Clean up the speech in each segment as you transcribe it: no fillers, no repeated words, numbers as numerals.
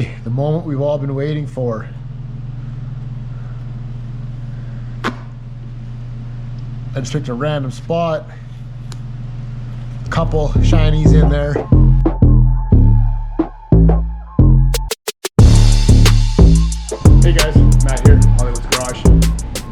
The moment we've all been waiting for. I just picked a random spot. A couple shinies in there. Hey guys, Matt here, Hollywood's Garage.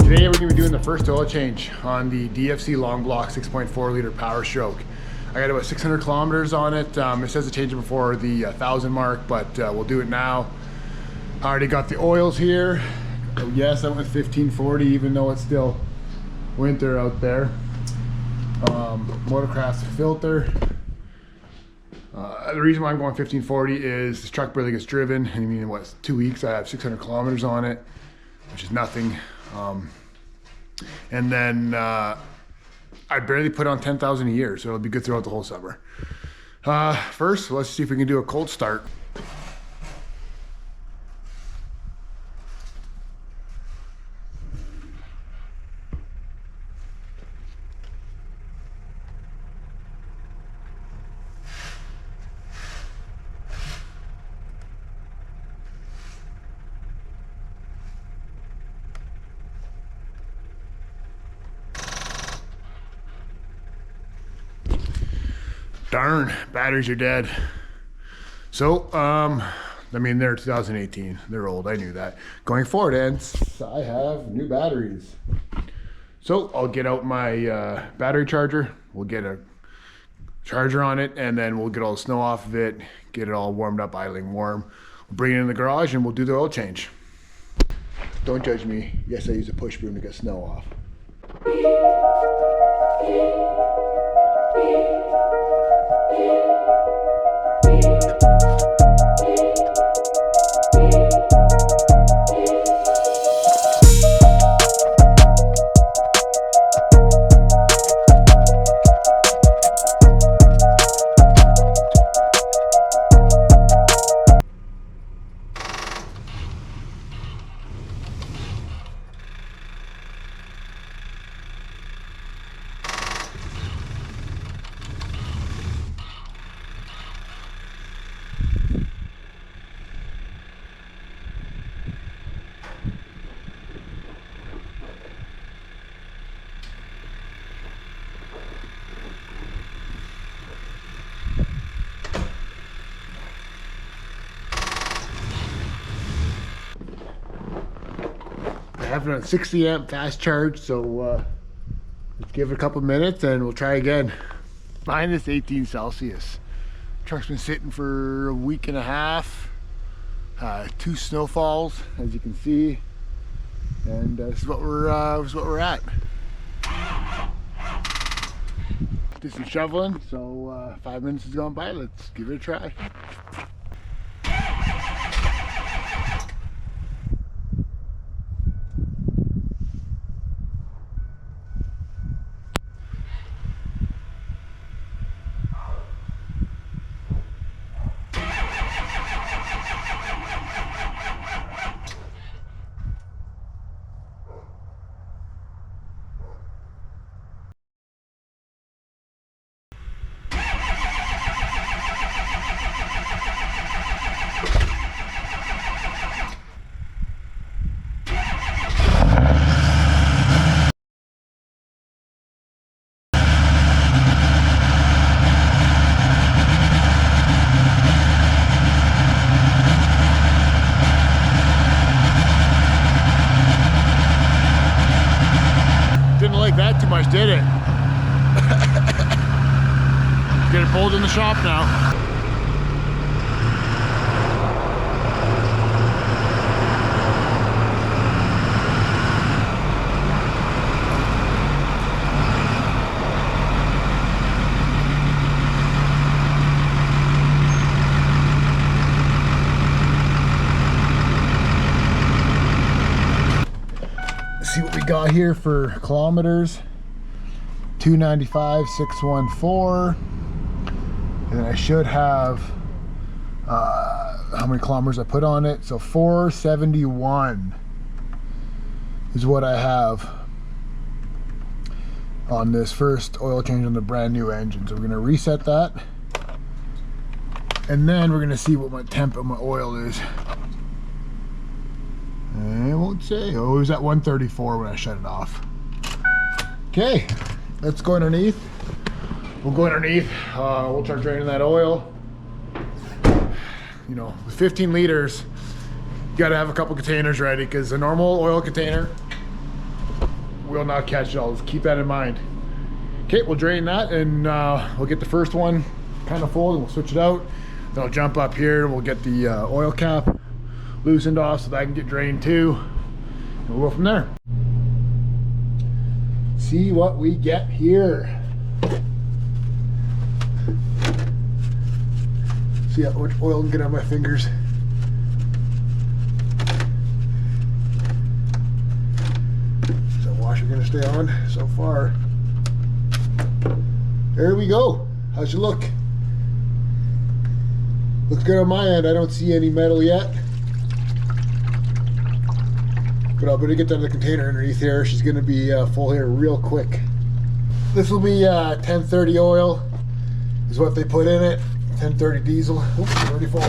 Today we're going to be doing the first oil change on the DFC long block 6.4 liter Powerstroke. I got about 600 kilometers on it. It says to change it before the 1,000 mark, but we'll do it now. I already got the oils here. Yes, I went with 1540 even though it's still winter out there. Motorcraft's filter. The reason why I'm going 1540 is this truck barely gets driven. And I mean, in what, 2 weeks I have 600 kilometers on it, which is nothing. And then I barely put on 10,000 a year, so it'll be good throughout the whole summer. First, let's see if we can do a cold start. Darn, batteries are dead. So, I mean, they're 2018. They're old, I knew that. Going forward, and I have new batteries. So, I'll get out my battery charger. We'll get a charger on it, and then we'll get all the snow off of it, get it all warmed up, idling warm. We'll bring it in the garage, and we'll do the oil change. Don't judge me. Yes, I use a push broom to get snow off. I have it on 60 amp fast charge, so let's give it a couple minutes and we'll try again. Minus 18 Celsius. Truck's been sitting for a week and a half. 2 snowfalls, as you can see, and this is what we're at. Did some shoveling, so 5 minutes has gone by. Let's give it a try. That too much, did it? Get it pulled in the shop now. See what we got here for kilometers. 295, 614, and then I should have how many kilometers I put on it. So 471 is what I have on this first oil change on the brand new engine. So we're going to reset that. And then we're gonna see what my temp of my oil is. I won't say. Oh, it was at 134 when I shut it off. Okay, let's go underneath. We'll go underneath. We'll start draining that oil. You know, with 15 liters, you gotta have a couple containers ready because a normal oil container will not catch it all. Just keep that in mind. Okay, we'll drain that and we'll get the first one kind of full and we'll switch it out. Then I'll jump up here. We'll get the oil cap loosened off so that I can get drained too. And we'll go from there. See what we get here. See how much oil can get on my fingers. Is that washer gonna stay on? So far. There we go. How's it look? Looks good on my end. I don't see any metal yet. But I'll better get down to the container underneath here. She's gonna be full here real quick. This will be 1030 oil is what they put in it. 1030 diesel. Oops, already full.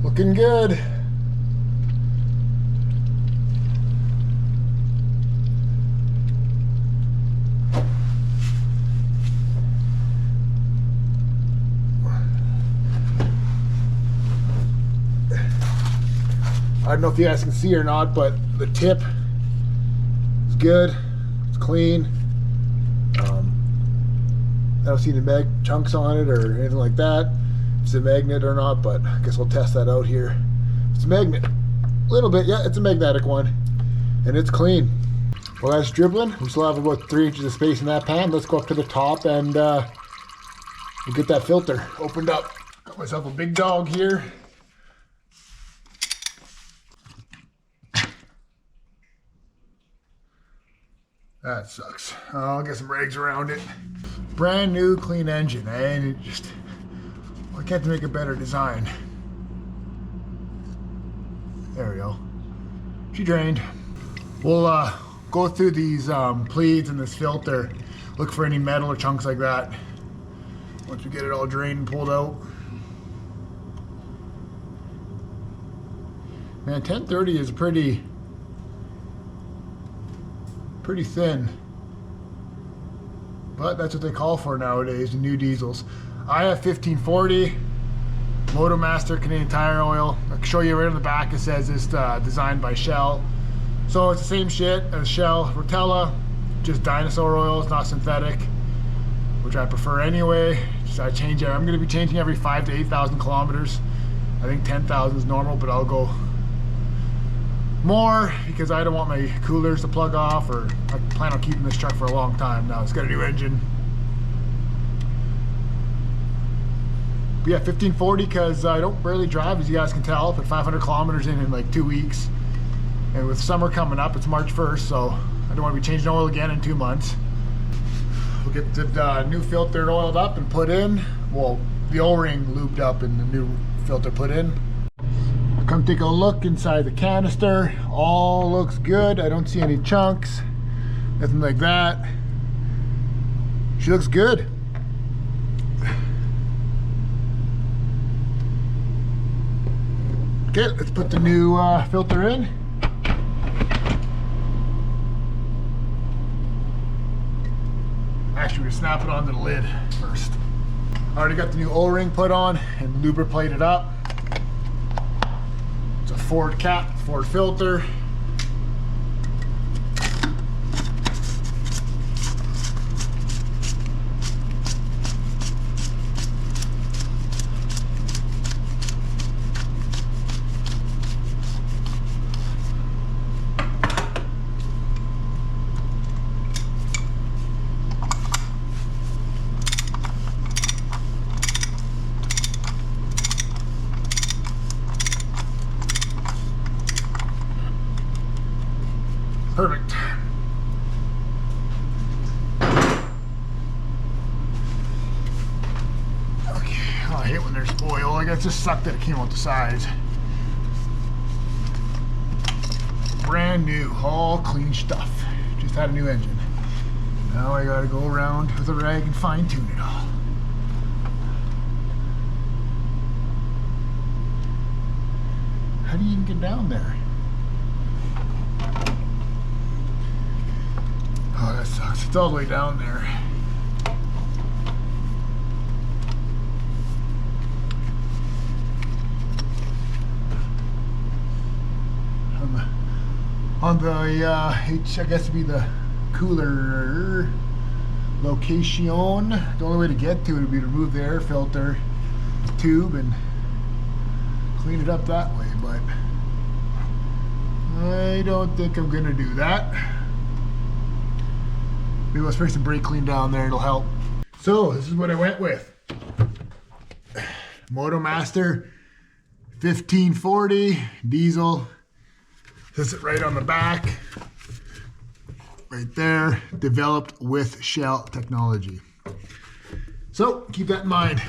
Looking good. I don't know if you guys can see or not, but the tip is good. It's clean. I don't see any mag chunks on it or anything like that. It's a magnet or not, but I guess we'll test that out here. It's a magnet, a little bit, yeah, it's a magnetic one, and it's clean. Well, that's dribbling. We still have about 3 inches of space in that pan. Let's go up to the top and we'll get that filter opened up. Got myself a big dog here. That sucks. I'll get some rags around it. Brand new, clean engine, and it just, I can't make a better design. There we go. She drained. We'll go through these pleats and this filter, look for any metal or chunks like that. Once we get it all drained and pulled out. Man, 1030 is pretty thin. But that's what they call for nowadays, the new diesels. I have 1540, Motomaster Canadian Tire Oil. I can show you right on the back, it says it's designed by Shell. So it's the same shit as Shell Rotella, just dinosaur oil, it's not synthetic, which I prefer anyway. So I change it. I'm gonna be changing every 5,000 to 8,000 kilometers. I think 10,000 is normal, but I'll go more because I don't want my coolers to plug off, or I plan on keeping this truck for a long time now. It's got a new engine. But yeah, 1540 because I don't barely drive, as you guys can tell. Put 500 kilometers in like 2 weeks. And with summer coming up, it's March 1st, so I don't want to be changing oil again in 2 months. We'll get the new filter oiled up and put in. Well, the O-ring lubed up and the new filter put in. Come take a look inside the canister. All looks good. I don't see any chunks, nothing like that. She looks good. Okay, let's put the new filter in. Actually, we snap it onto the lid first. I already got the new O-ring put on and lubricated up. It's a Ford cap, Ford filter. Perfect. Okay, oh, I hate when there's oil. I guess it just sucked that it came out the sides. Brand new, all clean stuff. Just had a new engine. Now I gotta go around with a rag and fine tune it all. How do you even get down there? Oh, that sucks. It's all the way down there. On the I guess it'd be the cooler location. The only way to get to it would be to remove the air filter tube and clean it up that way, but I don't think I'm gonna do that. Maybe I'll spray some brake clean down there, it'll help. So this is what I went with. Motomaster 1540 diesel. Sits it right on the back, right there, developed with Shell technology. So keep that in mind.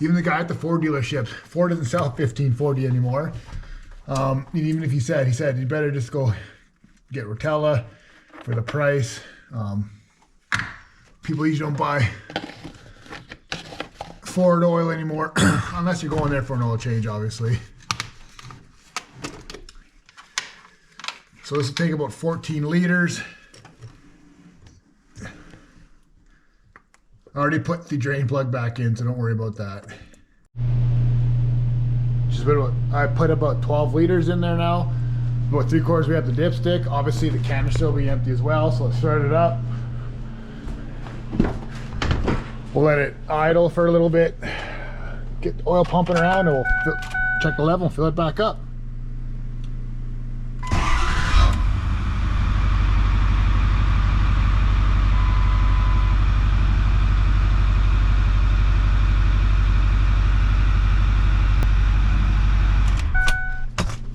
Even the guy at the Ford dealerships, Ford doesn't sell 1540 anymore. And even if he said you better just go get Rotella for the price. People usually don't buy Ford oil anymore, unless you're going there for an oil change, obviously. So this will take about 14 liters. I already put the drain plug back in, so don't worry about that. I put about 12 liters in there now. About 3/4 we have the dipstick. Obviously the canister will be empty as well, so let's start it up. We'll let it idle for a little bit. Get the oil pumping around and we'll check the level and fill it back up.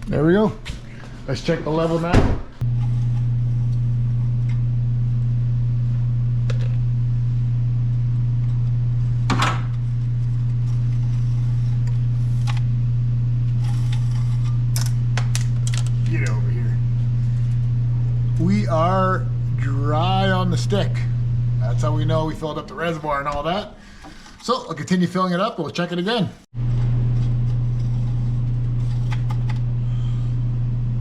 There we go. Let's check the level now. Get over here. We are dry on the stick. That's how we know we filled up the reservoir and all that. So I'll continue filling it up and we'll check it again.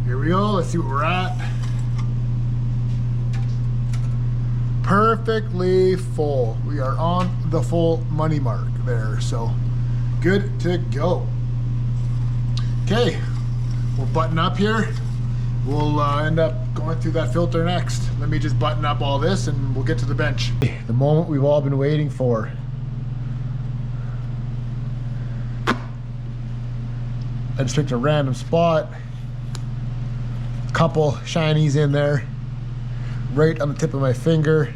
Here we go, let's see what we're at. Perfectly full. We are on the full money mark there, so good to go. Okay, we'll button up here. We'll end up going through that filter next. Let me just button up all this and we'll get to the bench. The moment we've all been waiting for. I just picked a random spot. Couple shinies in there, right on the tip of my finger.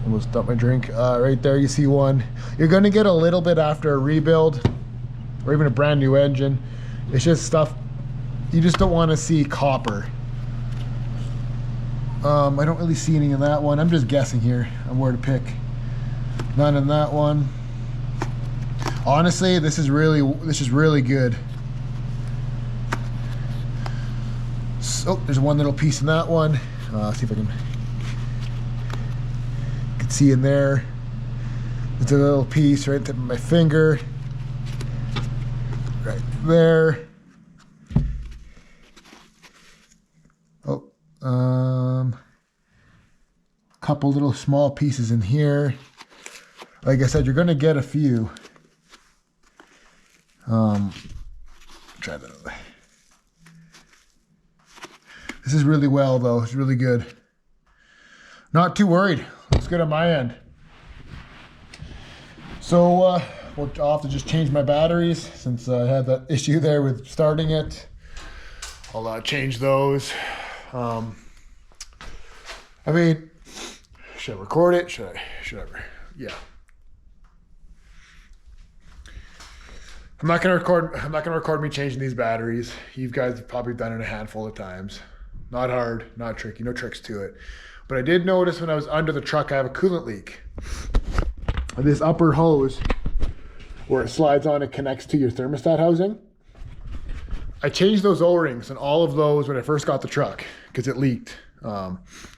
Almost dumped my drink. Right there you see one. You're gonna get a little bit after a rebuild or even a brand new engine. It's just stuff you just don't want to see copper. I don't really see any in that one. I'm just guessing here on where to pick. None in that one. Honestly, this is really good. Oh, there's one little piece in that one. See if I can see in there. It's a little piece right at the tip of my finger. Right there. Oh, couple little small pieces in here. Like I said, you're gonna get a few. Try that. This is really well though, it's really good. Not too worried, looks good on my end. So I'll have to just change my batteries since I had that issue there with starting it. I'll change those. I mean, should I record it? Should I? Yeah. I'm not gonna record me changing these batteries. You guys have probably done it a handful of times. Not hard, not tricky, no tricks to it. But I did notice when I was under the truck, I have a coolant leak. And this upper hose, where it slides on and connects to your thermostat housing. I changed those O-rings and all of those when I first got the truck because it leaked. I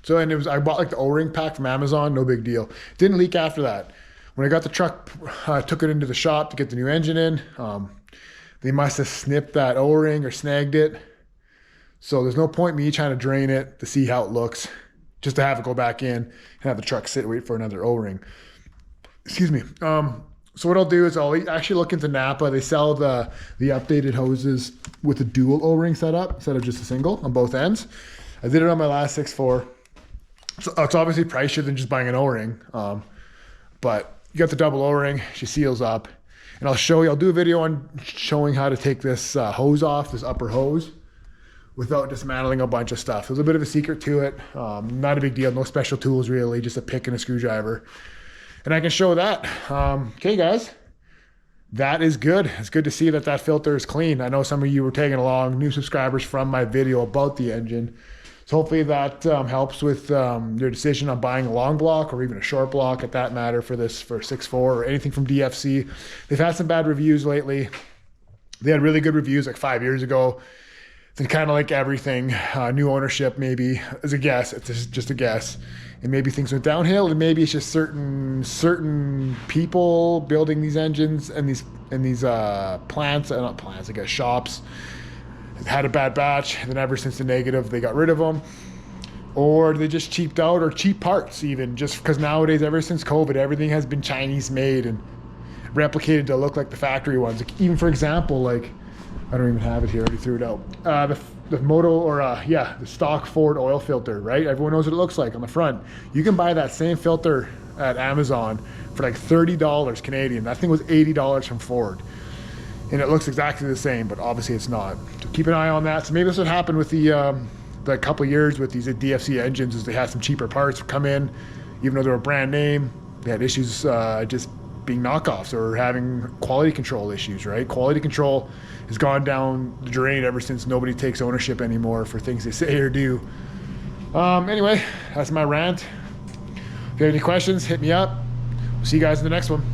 bought like the O-ring pack from Amazon, no big deal. Didn't leak after that. When I got the truck, I took it into the shop to get the new engine in. They must have snipped that O-ring or snagged it. So there's no point me trying to drain it to see how it looks, just to have it go back in and have the truck sit and wait for another O-ring. Excuse me. So what I'll do is I'll actually look into Napa. They sell the updated hoses with a dual O-ring setup instead of just a single on both ends. I did it on my last 6.4. So it's obviously pricier than just buying an O-ring. But you got the double O-ring, she seals up. And I'll do a video on showing how to take this hose off, this upper hose, without dismantling a bunch of stuff. There's a bit of a secret to it. Not a big deal, no special tools really, just a pick and a screwdriver. And I can show that. Okay guys, that is good. It's good to see that filter is clean. I know some of you were tagging along, new subscribers from my video about the engine. So hopefully that helps with your decision on buying a long block or even a short block at that matter for 6.4 or anything from DFC. They've had some bad reviews lately. They had really good reviews like 5 years ago. Then kind of like everything, new ownership maybe, as a guess, it's just a guess. And maybe things went downhill, and maybe it's just certain people building these engines and these plants, not plants, I guess shops, had a bad batch, and then ever since the negative, they got rid of them. Or they just cheaped out, or cheap parts even, just because nowadays, ever since COVID, everything has been Chinese made and replicated to look like the factory ones. Like, even for example, like, I don't even have it here, I already threw it out. The stock Ford oil filter, right? Everyone knows what it looks like on the front. You can buy that same filter at Amazon for like $30 Canadian. That thing was $80 from Ford. And it looks exactly the same, but obviously it's not. So keep an eye on that. So maybe this would happen with the couple of years with these DFC engines, is they had some cheaper parts come in, even though they were brand name. They had issues just being knockoffs or having quality control issues, right? Quality control has gone down the drain ever since nobody takes ownership anymore for things they say or do. Anyway, that's my rant. If you have any questions, hit me up. We'll see you guys in the next one.